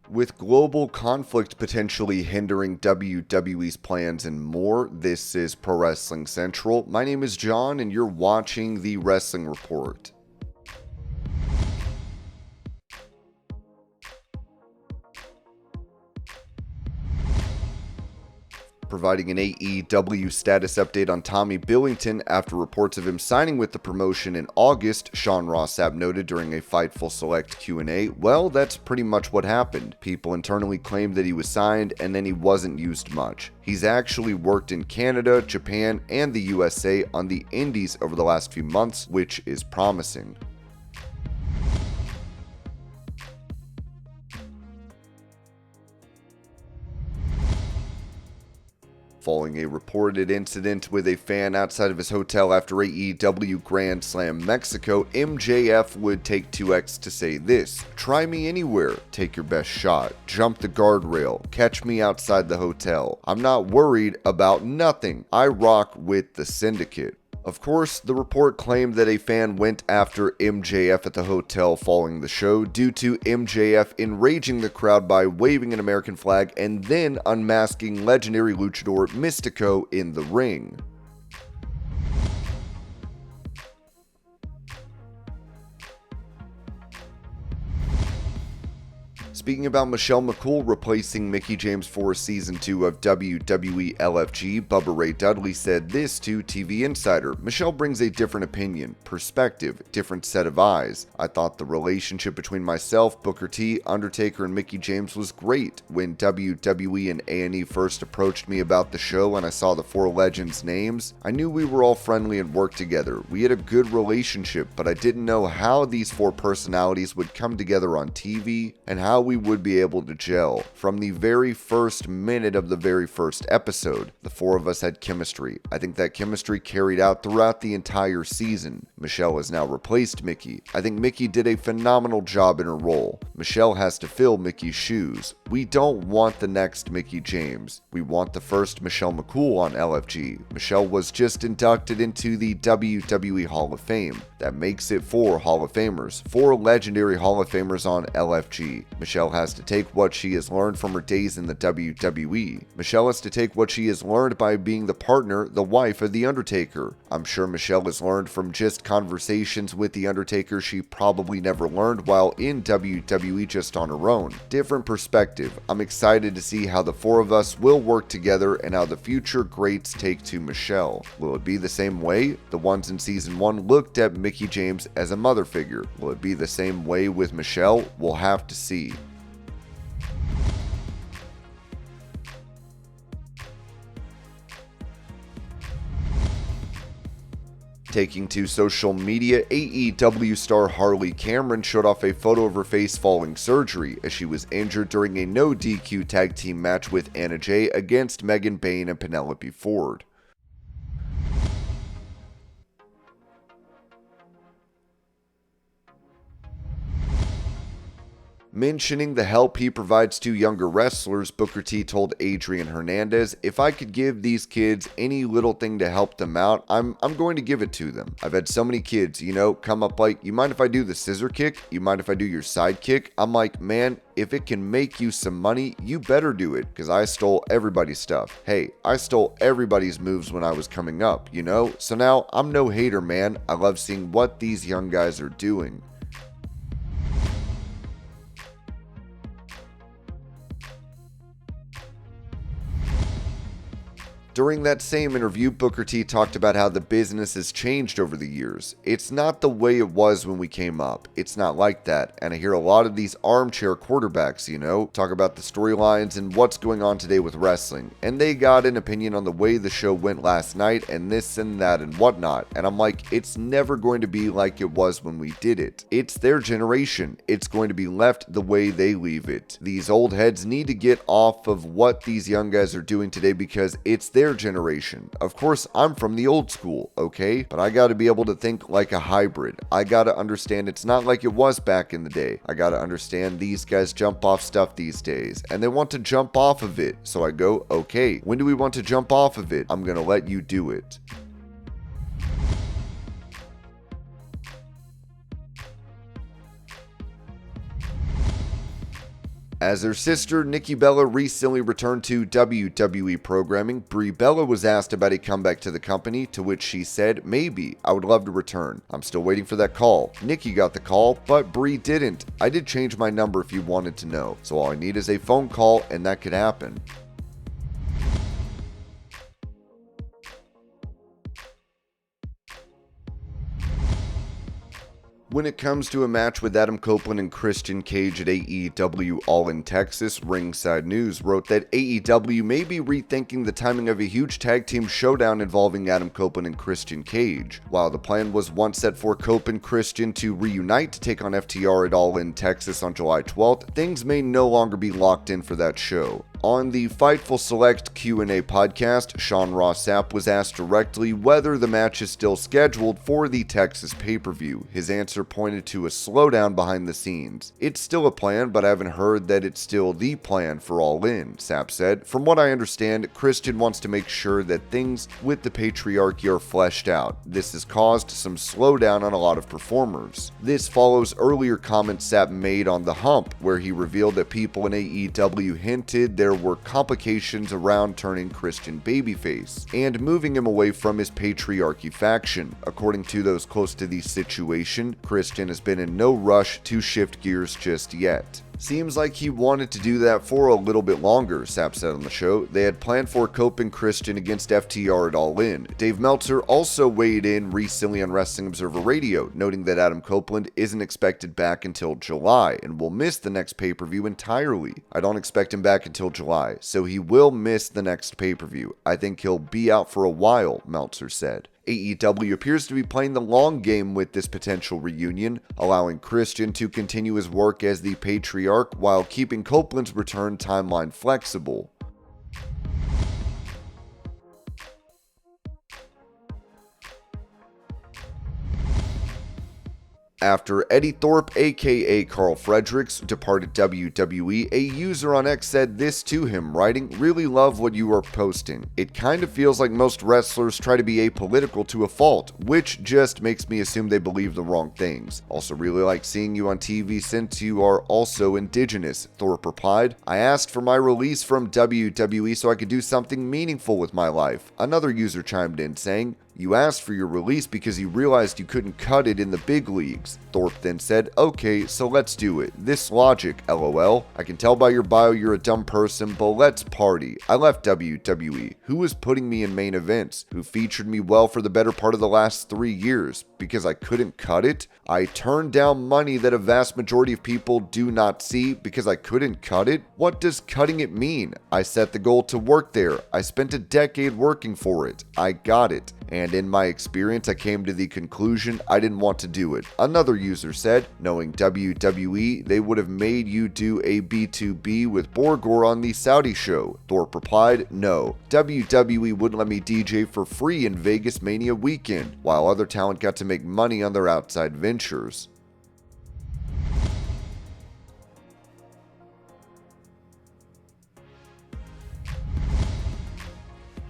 With global conflict potentially hindering WWE's plans and more, this is Pro Wrestling Central. My name is John, and you're watching the Wrestling Report. Providing an AEW status update on Tommy Billington after reports of him signing with the promotion in August, Sean Ross Sapp noted during a Fightful Select Q&A, well, that's pretty much what happened. People internally claimed that he was signed and then he wasn't used much. He's actually worked in Canada, Japan, and the USA on the indies over the last few months, which is promising. Following a reported incident with a fan outside of his hotel after AEW Grand Slam Mexico, MJF would take 2X to say this: "Try me anywhere, take your best shot, jump the guardrail, catch me outside the hotel. I'm not worried about nothing. I rock with the syndicate." Of course, the report claimed that a fan went after MJF at the hotel following the show due to MJF enraging the crowd by waving an American flag and then unmasking legendary luchador Mystico in the ring. Speaking about Michelle McCool replacing Mickie James for Season 2 of WWE LFG, Bubba Ray Dudley said this to TV Insider: "Michelle brings a different opinion, perspective, different set of eyes. I thought the relationship between myself, Booker T, Undertaker, and Mickie James was great. When WWE and A&E first approached me about the show and I saw the four legends' names, I knew we were all friendly and worked together. We had a good relationship, but I didn't know how these four personalities would come together on TV and how we would be able to gel. From the very first minute of the very first episode, the four of us had chemistry. I think that chemistry carried out throughout the entire season. Michelle has now replaced Mickie. I think Mickie did a phenomenal job in her role. Michelle has to fill Mickie's shoes. We don't want the next Mickie James. We want the first Michelle McCool on LFG. Michelle was just inducted into the WWE Hall of Fame. That makes it 4 Hall of Famers, 4 legendary Hall of Famers on LFG. Michelle has to take what she has learned from her days in the WWE. Michelle has to take what she has learned by being the partner, the wife of The Undertaker. I'm sure Michelle has learned from just conversations with The Undertaker she probably never learned while in WWE just on her own. Different perspective. I'm excited to see how the four of us will work together and how the future greats take to Michelle. Will it be the same way? The ones in Season 1 looked at Mickie James as a mother figure. Will it be the same way with Michelle? We'll have to see. Taking to social media, AEW star Harley Cameron showed off a photo of her face following surgery as she was injured during a no DQ tag team match with Anna Jay against Megan Bayne and Penelope Ford. Mentioning the help he provides to younger wrestlers, Booker T told Adrian Hernandez, "If I could give these kids any little thing to help them out, I'm going to give it to them. I've had so many kids, come up like, you mind if I do the scissor kick? You mind if I do your side kick?" I'm like, man, if it can make you some money, you better do it, because I stole everybody's stuff. Hey, I stole everybody's moves when I was coming up, So now I'm no hater, man. I love seeing what these young guys are doing. During that same interview, Booker T talked about how the business has changed over the years. It's not the way it was when we came up. It's not like that. And I hear a lot of these armchair quarterbacks, talk about the storylines and what's going on today with wrestling. And they got an opinion on the way the show went last night and this and that and whatnot. And I'm like, it's never going to be like it was when we did it. It's their generation. It's going to be left the way they leave it. These old heads need to get off of what these young guys are doing today because it's their generation. Of course, I'm from the old school, okay? But I gotta be able to think like a hybrid. I gotta understand it's not like it was back in the day. I gotta understand these guys jump off stuff these days, and they want to jump off of it. So I go, okay, when do we want to jump off of it? I'm gonna let you do it. As her sister, Nikki Bella, recently returned to WWE programming, Brie Bella was asked about a comeback to the company, to which she said, "Maybe, I would love to return. I'm still waiting for that call." Nikki got the call, but Brie didn't. "I did change my number if you wanted to know, so all I need is a phone call and that could happen." When it comes to a match with Adam Copeland and Christian Cage at AEW All in Texas, Ringside News wrote that AEW may be rethinking the timing of a huge tag team showdown involving Adam Copeland and Christian Cage. While the plan was once set for Cope and Christian to reunite to take on FTR at All in Texas on July 12th, things may no longer be locked in for that show. On the Fightful Select Q&A podcast, Sean Ross Sapp was asked directly whether the match is still scheduled for the Texas pay-per-view. His answer pointed to a slowdown behind the scenes. "It's still a plan, but I haven't heard that it's still the plan for All In," Sapp said. "From what I understand, Christian wants to make sure that things with the patriarchy are fleshed out. This has caused some slowdown on a lot of performers." This follows earlier comments Sapp made on The Hump, where he revealed that people in AEW hinted there were complications around turning Christian babyface and moving him away from his patriarchy faction. According to those close to the situation, Christian has been in no rush to shift gears just yet. "Seems like he wanted to do that for a little bit longer," Sapp said on the show. They had planned for Cope and Christian against FTR at All In. Dave Meltzer also weighed in recently on Wrestling Observer Radio, noting that Adam Copeland isn't expected back until July and will miss the next pay-per-view entirely. "I don't expect him back until July, so he will miss the next pay-per-view. I think he'll be out for a while," Meltzer said. AEW appears to be playing the long game with this potential reunion, allowing Christian to continue his work as the patriarch while keeping Copeland's return timeline flexible. After Eddie Thorpe, aka Carl Fredericks, departed WWE, a user on X said this to him, writing, "Really love what you are posting. It kind of feels like most wrestlers try to be apolitical to a fault, which just makes me assume they believe the wrong things. Also really like seeing you on TV since you are also indigenous," Thorpe replied. "I asked for my release from WWE so I could do something meaningful with my life." Another user chimed in saying, "You asked for your release because you realized you couldn't cut it in the big leagues." Thorpe then said, "Okay, so let's do it. This logic, lol. I can tell by your bio you're a dumb person, but let's party. I left WWE. Who was putting me in main events? Who featured me well for the better part of the last 3 years? Because I couldn't cut it? I turned down money that a vast majority of people do not see because I couldn't cut it? What does cutting it mean? I set the goal to work there. I spent a decade working for it. I got it. And in my experience, I came to the conclusion I didn't want to do it." Another user said, "Knowing WWE, they would have made you do a B2B with Borgor on the Saudi show." Thorpe replied, "No. WWE wouldn't let me DJ for free in Vegas Mania weekend, while other talent got to make money on their outside ventures."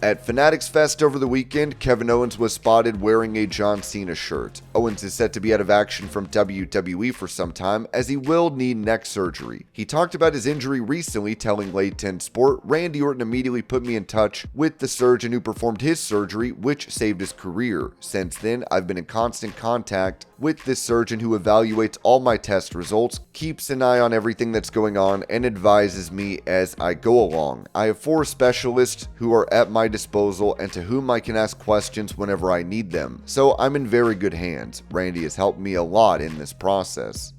At Fanatics Fest over the weekend, Kevin Owens was spotted wearing a John Cena shirt. Owens is set to be out of action from WWE for some time, as he will need neck surgery. He talked about his injury recently, telling Late 10 Sport, "Randy Orton immediately put me in touch with the surgeon who performed his surgery, which saved his career. Since then, I've been in constant contact with this surgeon who evaluates all my test results, keeps an eye on everything that's going on, and advises me as I go along. I have 4 specialists who are at my disposal and to whom I can ask questions whenever I need them. So I'm in very good hands. Randy has helped me a lot in this process."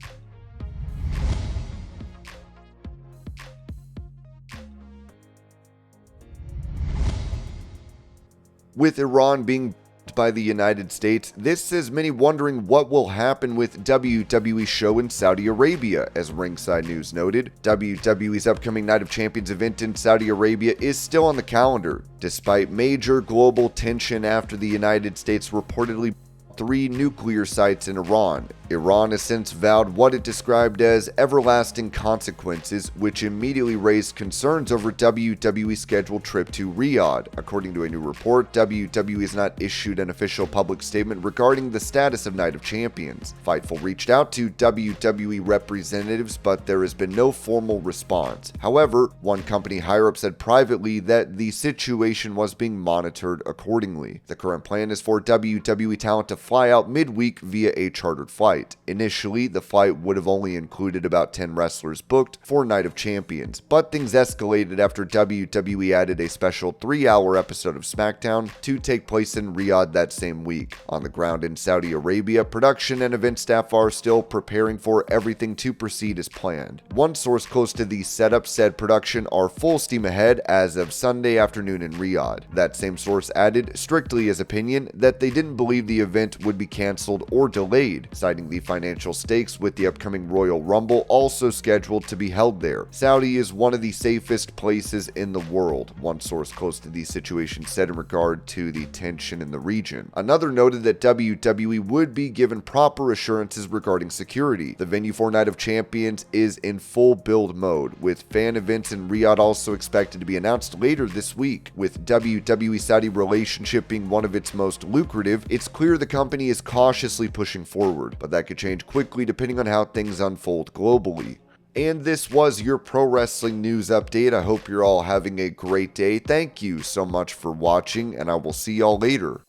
With Iran being by the United States, this has many wondering what will happen with WWE show in Saudi Arabia. As Ringside News noted, WWE's upcoming Night of Champions event in Saudi Arabia is still on the calendar, despite major global tension after the United States reportedly 3 nuclear sites in Iran. Iran has since vowed what it described as everlasting consequences, which immediately raised concerns over WWE's scheduled trip to Riyadh. According to a new report, WWE has not issued an official public statement regarding the status of Night of Champions. Fightful reached out to WWE representatives, but there has been no formal response. However, one company higher-up said privately that the situation was being monitored accordingly. The current plan is for WWE talent to fly out midweek via a chartered flight. Initially, the flight would have only included about 10 wrestlers booked for Night of Champions, but things escalated after WWE added a special 3-hour episode of SmackDown to take place in Riyadh that same week. On the ground in Saudi Arabia, production and event staff are still preparing for everything to proceed as planned. One source close to the setup said production are full steam ahead as of Sunday afternoon in Riyadh. That same source added, strictly his opinion, that they didn't believe the event would be cancelled or delayed, citing the financial stakes with the upcoming Royal Rumble also scheduled to be held there. Saudi is one of the safest places in the world, one source close to the situation said in regard to the tension in the region. Another noted that WWE would be given proper assurances regarding security. The venue for Night of Champions is in full build mode, with fan events in Riyadh also expected to be announced later this week. With WWE-Saudi relationship being one of its most lucrative, it's clear the company is cautiously pushing forward, but that could change quickly depending on how things unfold globally. And this was your pro wrestling news update. I hope you're all having a great day. Thank you so much for watching, and I will see y'all later.